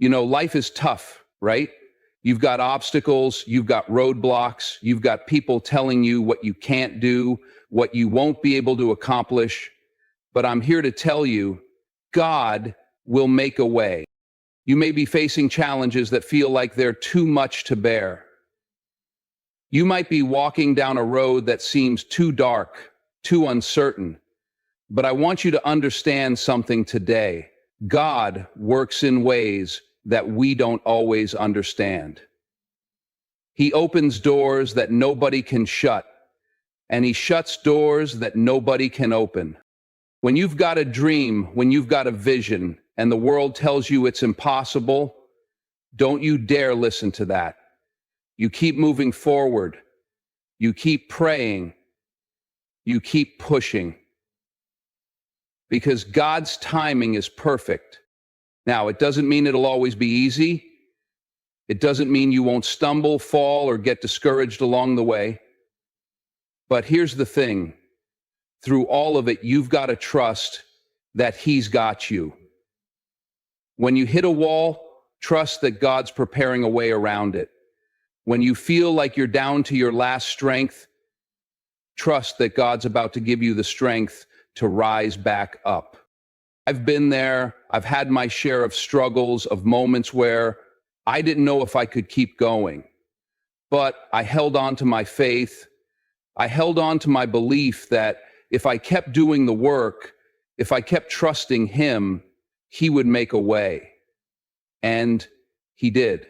Life is tough, right? You've got obstacles, you've got roadblocks, you've got people telling you what you can't do, what you won't be able to accomplish. But I'm here to tell you, God will make a way. You may be facing challenges that feel like they're too much to bear. You might be walking down a road that seems too dark, too uncertain. But I want you to understand something today. God works in ways that we don't always understand. He opens doors that nobody can shut, and he shuts doors that nobody can open. When you've got a dream, when you've got a vision, and the world tells you it's impossible, don't you dare listen to that. You keep moving forward. You keep praying. You keep pushing. Because God's timing is perfect. Now, it doesn't mean it'll always be easy. It doesn't mean you won't stumble, fall, or get discouraged along the way. But here's the thing. Through all of it, you've got to trust that He's got you. When you hit a wall, trust that God's preparing a way around it. When you feel like you're down to your last strength, trust that God's about to give you the strength to rise back up. I've been there. I've had my share of struggles, of moments where I didn't know if I could keep going. But I held on to my faith. I held on to my belief that if I kept doing the work, if I kept trusting Him, He would make a way. And He did.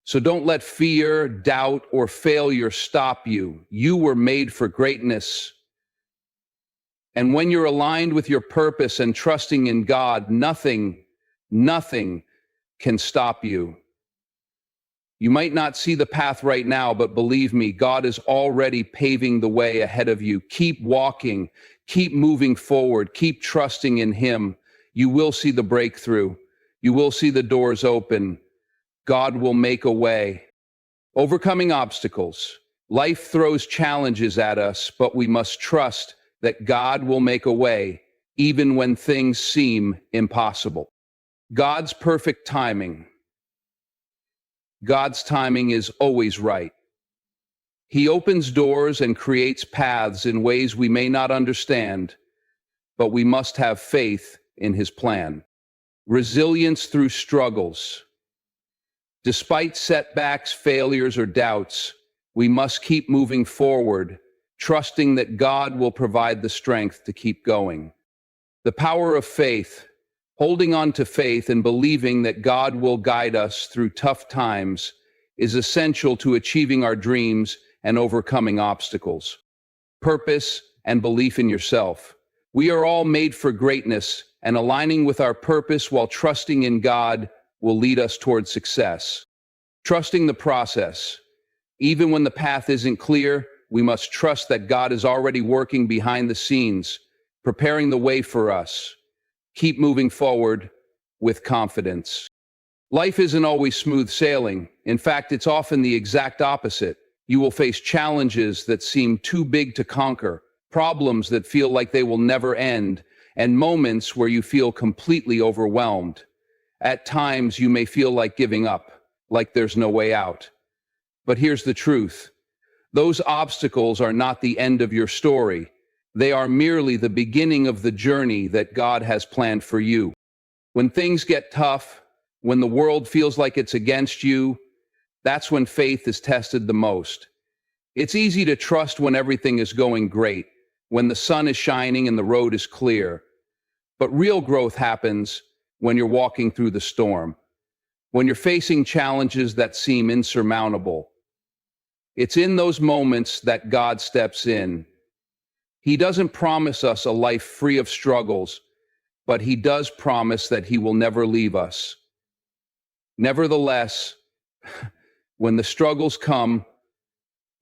So don't let fear, doubt, or failure stop you. You were made for greatness. And when you're aligned with your purpose and trusting in God, nothing can stop you. You might not see the path right now, but believe me, God is already paving the way ahead of you. Keep walking, keep moving forward, keep trusting in Him. You will see the breakthrough. You will see the doors open. God will make a way. Overcoming obstacles. Life throws challenges at us, but we must trust that God will make a way, even when things seem impossible. God's perfect timing. God's timing is always right. He opens doors and creates paths in ways we may not understand, but we must have faith in His plan. Resilience through struggles. Despite setbacks, failures, or doubts, we must keep moving forward, trusting that God will provide the strength to keep going. The power of faith, holding on to faith and believing that God will guide us through tough times, is essential to achieving our dreams and overcoming obstacles. Purpose and belief in yourself. We are all made for greatness, and aligning with our purpose while trusting in God will lead us toward success. Trusting the process. Even when the path isn't clear, we must trust that God is already working behind the scenes, preparing the way for us. Keep moving forward with confidence. Life isn't always smooth sailing. In fact, it's often the exact opposite. You will face challenges that seem too big to conquer, problems that feel like they will never end, and moments where you feel completely overwhelmed. At times, you may feel like giving up, like there's no way out. But here's the truth. Those obstacles are not the end of your story. They are merely the beginning of the journey that God has planned for you. When things get tough, when the world feels like it's against you, that's when faith is tested the most. It's easy to trust when everything is going great, when the sun is shining and the road is clear. But real growth happens when you're walking through the storm, when you're facing challenges that seem insurmountable. It's in those moments that God steps in. He doesn't promise us a life free of struggles, but He does promise that He will never leave us. Nevertheless, when the struggles come,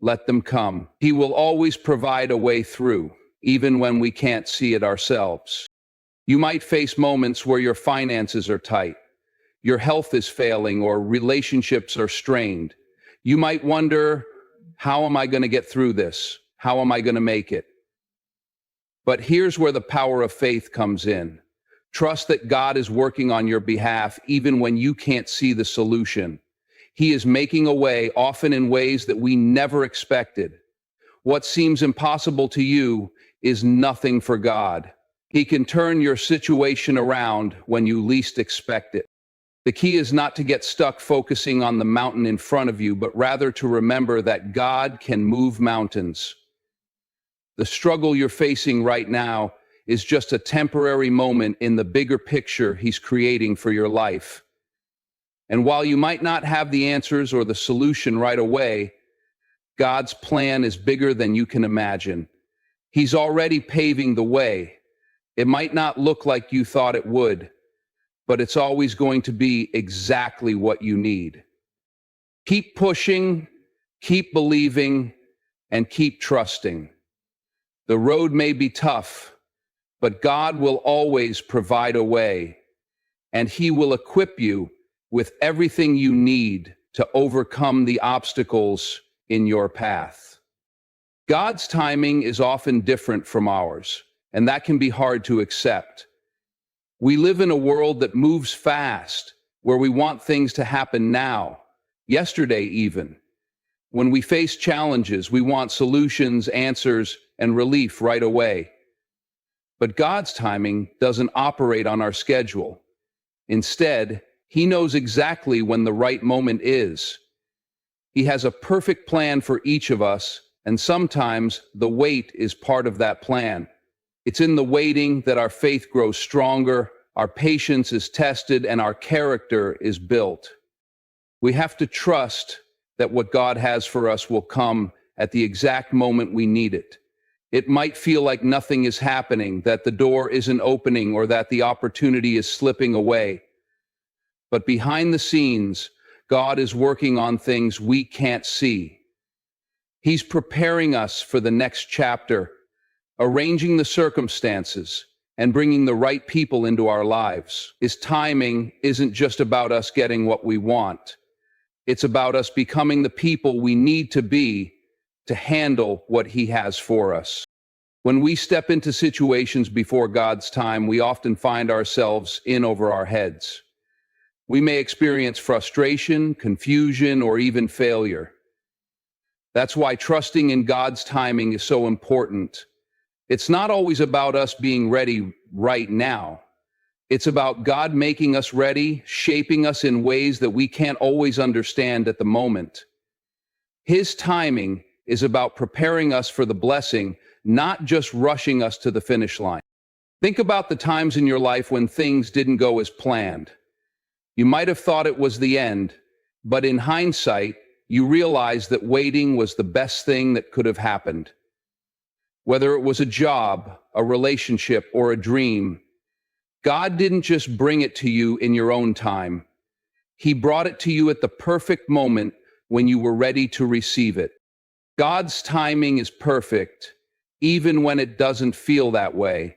let them come. He will always provide a way through, even when we can't see it ourselves. You might face moments where your finances are tight, your health is failing, or relationships are strained. You might wonder, how am I going to get through this? How am I going to make it? But here's where the power of faith comes in. Trust that God is working on your behalf even when you can't see the solution. He is making a way, often in ways that we never expected. What seems impossible to you is nothing for God. He can turn your situation around when you least expect it. The key is not to get stuck focusing on the mountain in front of you, but rather to remember that God can move mountains. The struggle you're facing right now is just a temporary moment in the bigger picture He's creating for your life. And while you might not have the answers or the solution right away, God's plan is bigger than you can imagine. He's already paving the way. It might not look like you thought it would, but it's always going to be exactly what you need. Keep pushing, keep believing, and keep trusting. The road may be tough, but God will always provide a way, and He will equip you with everything you need to overcome the obstacles in your path. God's timing is often different from ours, and that can be hard to accept. We live in a world that moves fast, where we want things to happen now, yesterday even. When we face challenges, we want solutions, answers, and relief right away. But God's timing doesn't operate on our schedule. Instead, He knows exactly when the right moment is. He has a perfect plan for each of us, and sometimes the wait is part of that plan. It's in the waiting that our faith grows stronger, our patience is tested, and our character is built. We have to trust that what God has for us will come at the exact moment we need it. It might feel like nothing is happening, that the door isn't opening, or that the opportunity is slipping away. But behind the scenes, God is working on things we can't see. He's preparing us for the next chapter, arranging the circumstances, and bringing the right people into our lives. His timing isn't just about us getting what we want. It's about us becoming the people we need to be to handle what He has for us. When we step into situations before God's time, we often find ourselves in over our heads. We may experience frustration, confusion, or even failure. That's why trusting in God's timing is so important. It's not always about us being ready right now. It's about God making us ready, shaping us in ways that we can't always understand at the moment. His timing is about preparing us for the blessing, not just rushing us to the finish line. Think about the times in your life when things didn't go as planned. You might have thought it was the end, but in hindsight, you realize that waiting was the best thing that could have happened. Whether it was a job, a relationship, or a dream, God didn't just bring it to you in your own time. He brought it to you at the perfect moment when you were ready to receive it. God's timing is perfect, even when it doesn't feel that way.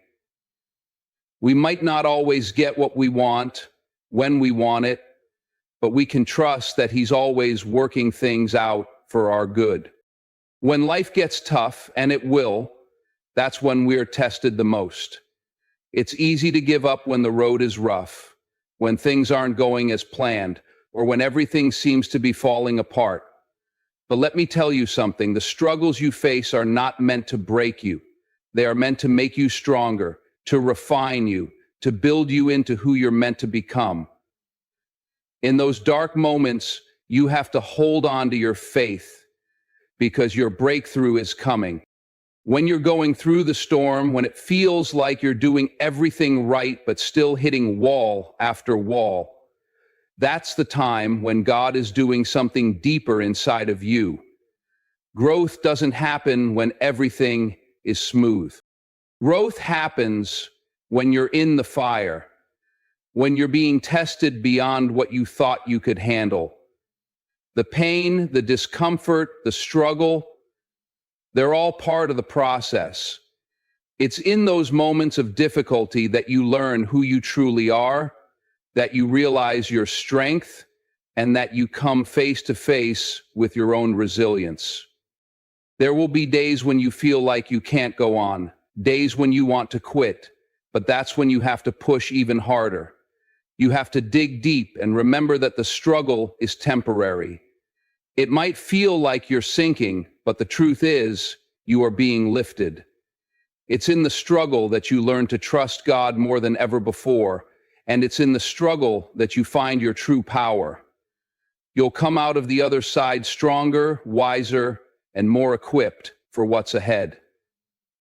We might not always get what we want, when we want it, but we can trust that He's always working things out for our good. When life gets tough, and it will, that's when we're tested the most. It's easy to give up when the road is rough, when things aren't going as planned, or when everything seems to be falling apart. But let me tell you something, the struggles you face are not meant to break you. They are meant to make you stronger, to refine you, to build you into who you're meant to become. In those dark moments, you have to hold on to your faith, because your breakthrough is coming. When you're going through the storm, when it feels like you're doing everything right but still hitting wall after wall, that's the time when God is doing something deeper inside of you. Growth doesn't happen when everything is smooth. Growth happens when you're in the fire, when you're being tested beyond what you thought you could handle. The pain, the discomfort, the struggle, they're all part of the process. It's in those moments of difficulty that you learn who you truly are, that you realize your strength, and that you come face to face with your own resilience. There will be days when you feel like you can't go on, days when you want to quit, but that's when you have to push even harder. You have to dig deep and remember that the struggle is temporary. It might feel like you're sinking, but the truth is, you are being lifted. It's in the struggle that you learn to trust God more than ever before, and it's in the struggle that you find your true power. You'll come out of the other side stronger, wiser, and more equipped for what's ahead.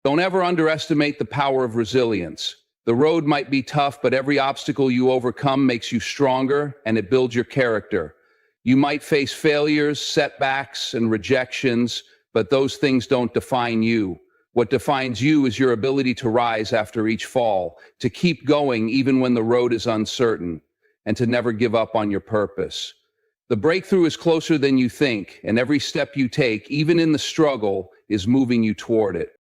Don't ever underestimate the power of resilience. The road might be tough, but every obstacle you overcome makes you stronger and it builds your character. You might face failures, setbacks, and rejections, but those things don't define you. What defines you is your ability to rise after each fall, to keep going even when the road is uncertain, and to never give up on your purpose. The breakthrough is closer than you think, and every step you take, even in the struggle, is moving you toward it.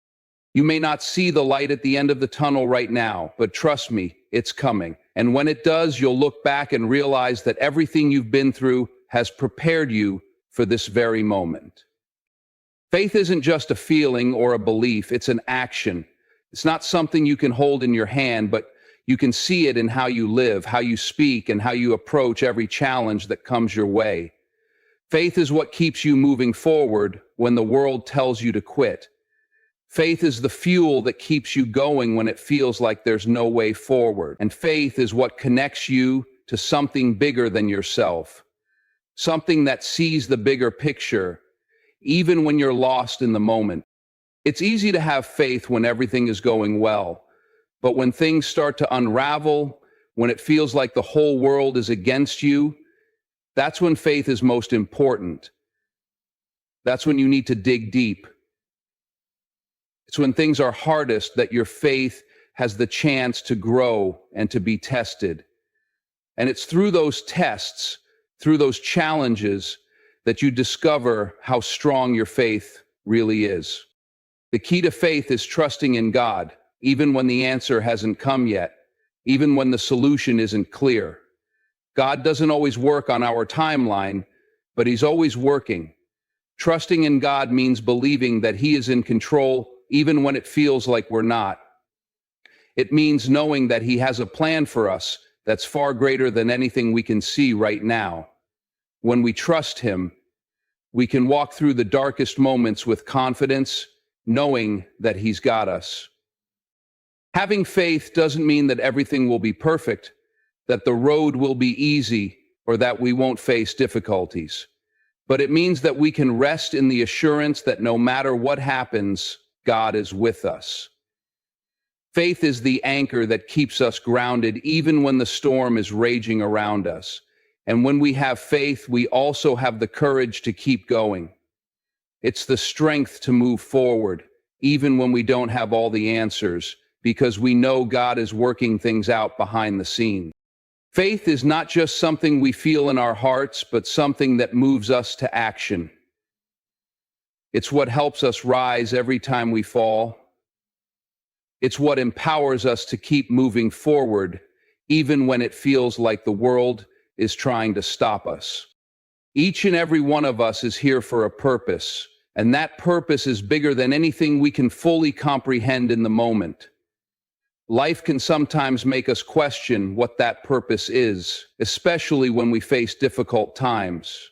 You may not see the light at the end of the tunnel right now, but trust me, it's coming. And when it does, you'll look back and realize that everything you've been through has prepared you for this very moment. Faith isn't just a feeling or a belief, it's an action. It's not something you can hold in your hand, but you can see it in how you live, how you speak, and how you approach every challenge that comes your way. Faith is what keeps you moving forward when the world tells you to quit. Faith is the fuel that keeps you going when it feels like there's no way forward. And faith is what connects you to something bigger than yourself, something that sees the bigger picture, even when you're lost in the moment. It's easy to have faith when everything is going well, but when things start to unravel, when it feels like the whole world is against you, that's when faith is most important. That's when you need to dig deep. It's when things are hardest that your faith has the chance to grow and to be tested. And it's through those tests, through those challenges, that you discover how strong your faith really is. The key to faith is trusting in God, even when the answer hasn't come yet, even when the solution isn't clear. God doesn't always work on our timeline, but He's always working. Trusting in God means believing that He is in control, even when it feels like we're not. It means knowing that He has a plan for us that's far greater than anything we can see right now. When we trust Him, we can walk through the darkest moments with confidence, knowing that He's got us. Having faith doesn't mean that everything will be perfect, that the road will be easy, or that we won't face difficulties. But it means that we can rest in the assurance that no matter what happens, God is with us. Faith is the anchor that keeps us grounded even when the storm is raging around us. And when we have faith, we also have the courage to keep going. It's the strength to move forward, even when we don't have all the answers, because we know God is working things out behind the scenes. Faith is not just something we feel in our hearts, but something that moves us to action. It's what helps us rise every time we fall. It's what empowers us to keep moving forward, even when it feels like the world is trying to stop us. Each and every one of us is here for a purpose, and that purpose is bigger than anything we can fully comprehend in the moment. Life can sometimes make us question what that purpose is, especially when we face difficult times.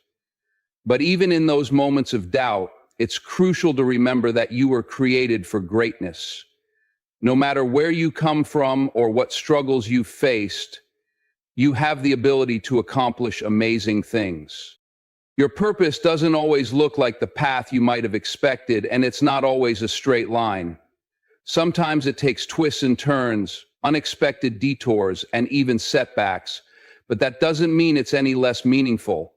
But even in those moments of doubt, it's crucial to remember that you were created for greatness. No matter where you come from or what struggles you've faced, you have the ability to accomplish amazing things. Your purpose doesn't always look like the path you might have expected, and it's not always a straight line. Sometimes it takes twists and turns, unexpected detours, and even setbacks, but that doesn't mean it's any less meaningful.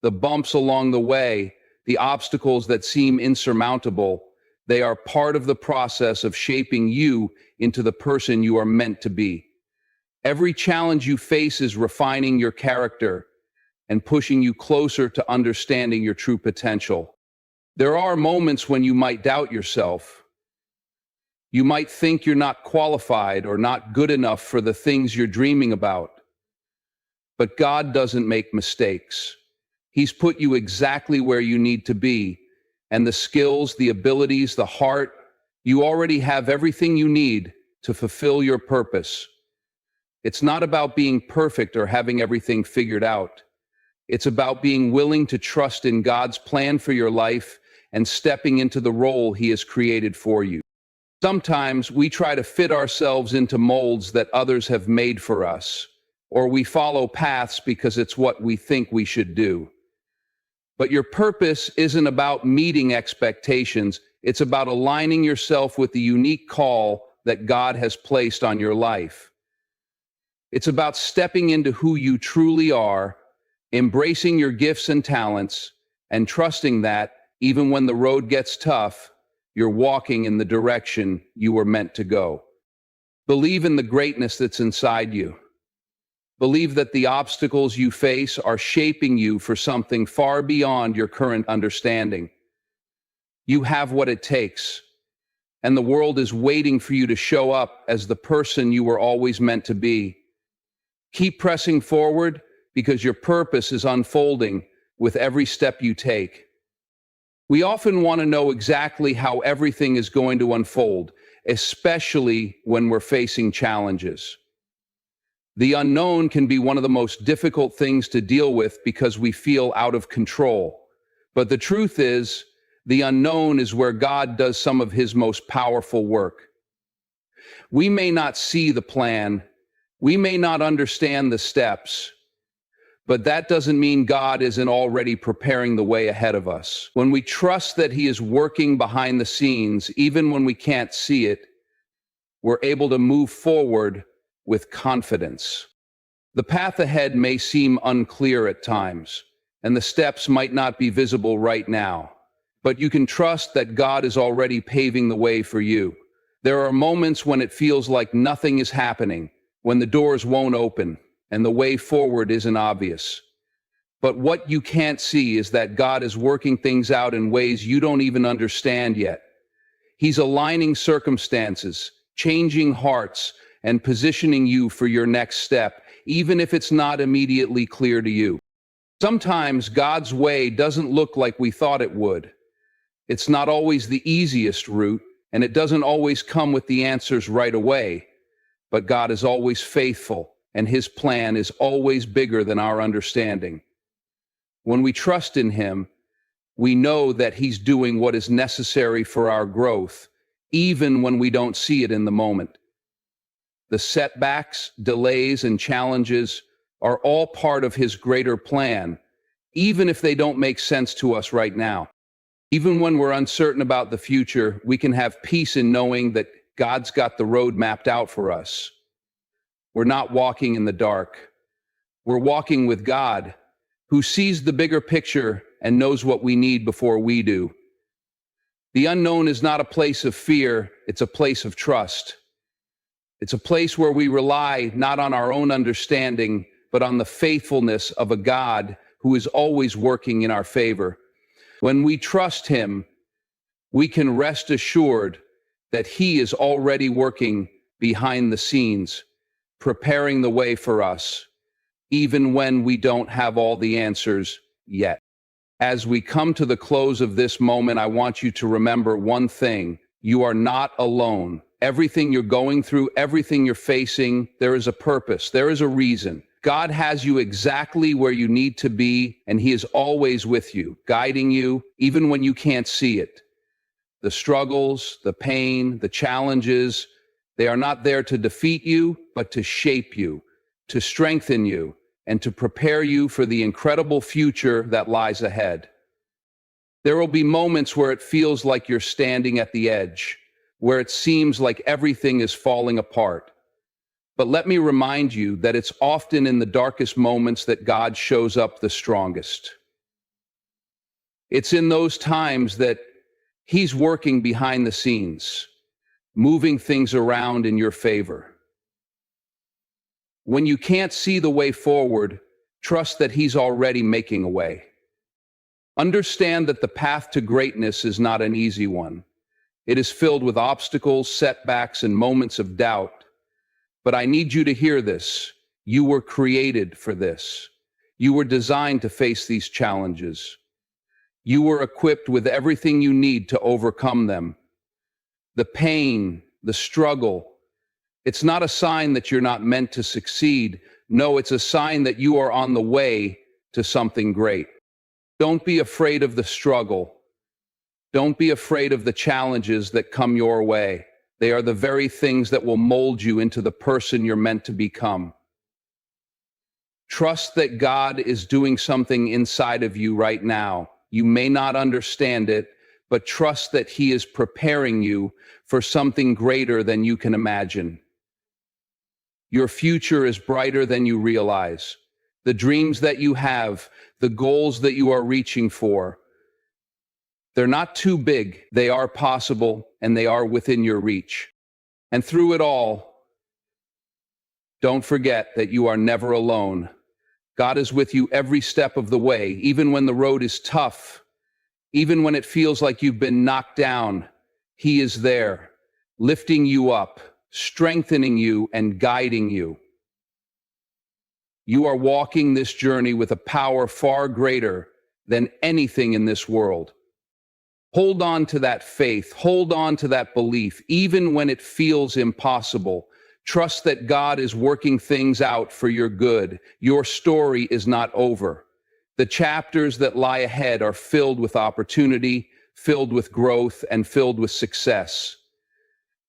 The bumps along the way, the obstacles that seem insurmountable, they are part of the process of shaping you into the person you are meant to be. Every challenge you face is refining your character and pushing you closer to understanding your true potential. There are moments when you might doubt yourself. You might think you're not qualified or not good enough for the things you're dreaming about. But God doesn't make mistakes. He's put you exactly where you need to be, and the skills, the abilities, the heart, you already have everything you need to fulfill your purpose. It's not about being perfect or having everything figured out. It's about being willing to trust in God's plan for your life and stepping into the role He has created for you. Sometimes we try to fit ourselves into molds that others have made for us, or we follow paths because it's what we think we should do. But your purpose isn't about meeting expectations. It's about aligning yourself with the unique call that God has placed on your life. It's about stepping into who you truly are, embracing your gifts and talents, and trusting that, even when the road gets tough, you're walking in the direction you were meant to go. Believe in the greatness that's inside you. Believe that the obstacles you face are shaping you for something far beyond your current understanding. You have what it takes, and the world is waiting for you to show up as the person you were always meant to be. Keep pressing forward because your purpose is unfolding with every step you take. We often want to know exactly how everything is going to unfold, especially when we're facing challenges. The unknown can be one of the most difficult things to deal with because we feel out of control. But the truth is, the unknown is where God does some of His most powerful work. We may not see the plan, we may not understand the steps, but that doesn't mean God isn't already preparing the way ahead of us. When we trust that He is working behind the scenes, even when we can't see it, we're able to move forward with confidence. The path ahead may seem unclear at times, and the steps might not be visible right now, but you can trust that God is already paving the way for you. There are moments when it feels like nothing is happening, when the doors won't open, and the way forward isn't obvious. But what you can't see is that God is working things out in ways you don't even understand yet. He's aligning circumstances, changing hearts, and positioning you for your next step, even if it's not immediately clear to you. Sometimes God's way doesn't look like we thought it would. It's not always the easiest route, and it doesn't always come with the answers right away. But God is always faithful, and His plan is always bigger than our understanding. When we trust in Him, we know that He's doing what is necessary for our growth, even when we don't see it in the moment. The setbacks, delays, and challenges are all part of His greater plan, even if they don't make sense to us right now. Even when we're uncertain about the future, we can have peace in knowing that God's got the road mapped out for us. We're not walking in the dark. We're walking with God, who sees the bigger picture and knows what we need before we do. The unknown is not a place of fear, it's a place of trust. It's a place where we rely not on our own understanding, but on the faithfulness of a God who is always working in our favor. When we trust Him, we can rest assured that He is already working behind the scenes, preparing the way for us, even when we don't have all the answers yet. As we come to the close of this moment, I want you to remember one thing: you are not alone. Everything you're going through, everything you're facing, there is a purpose, there is a reason. God has you exactly where you need to be, and He is always with you, guiding you, even when you can't see it. The struggles, the pain, the challenges, they are not there to defeat you, but to shape you, to strengthen you, and to prepare you for the incredible future that lies ahead. There will be moments where it feels like you're standing at the edge, where it seems like everything is falling apart. But let me remind you that it's often in the darkest moments that God shows up the strongest. It's in those times that He's working behind the scenes, moving things around in your favor. When you can't see the way forward, trust that He's already making a way. Understand that the path to greatness is not an easy one. It is filled with obstacles, setbacks, and moments of doubt. But I need you to hear this. You were created for this. You were designed to face these challenges. You were equipped with everything you need to overcome them. The pain, the struggle, It's not a sign that you're not meant to succeed. No, it's a sign that you are on the way to something great. Don't be afraid of the struggle. Don't be afraid of the challenges that come your way. They are the very things that will mold you into the person you're meant to become. Trust that God is doing something inside of you right now. You may not understand it, but trust that He is preparing you for something greater than you can imagine. Your future is brighter than you realize. The dreams that you have, the goals that you are reaching for, they're not too big. They are possible, and they are within your reach. And through it all, don't forget that you are never alone. God is with you every step of the way, even when the road is tough, even when it feels like you've been knocked down. He is there, lifting you up, strengthening you, and guiding you. You are walking this journey with a power far greater than anything in this world. Hold on to that faith, hold on to that belief, even when it feels impossible. Trust that God is working things out for your good. Your story is not over. The chapters that lie ahead are filled with opportunity, filled with growth, and filled with success.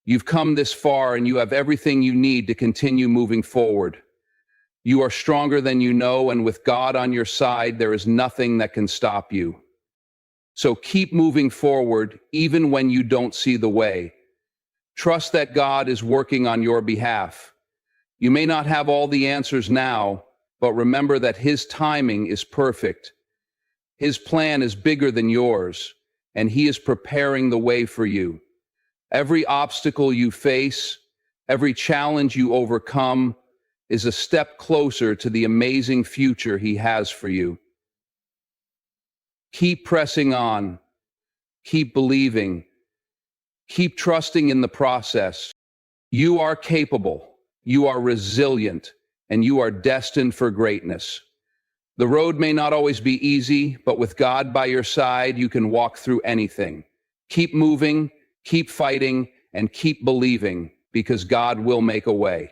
You've come this far, and you have everything you need to continue moving forward. You are stronger than you know, and with God on your side, there is nothing that can stop you. So keep moving forward, even when you don't see the way. Trust that God is working on your behalf. You may not have all the answers now, but remember that His timing is perfect. His plan is bigger than yours, and He is preparing the way for you. Every obstacle you face, every challenge you overcome, is a step closer to the amazing future He has for you. Keep pressing on. Keep believing. Keep trusting in the process. You are capable, you are resilient, and you are destined for greatness. The road may not always be easy, but with God by your side, you can walk through anything. Keep moving, keep fighting, and keep believing, because God will make a way.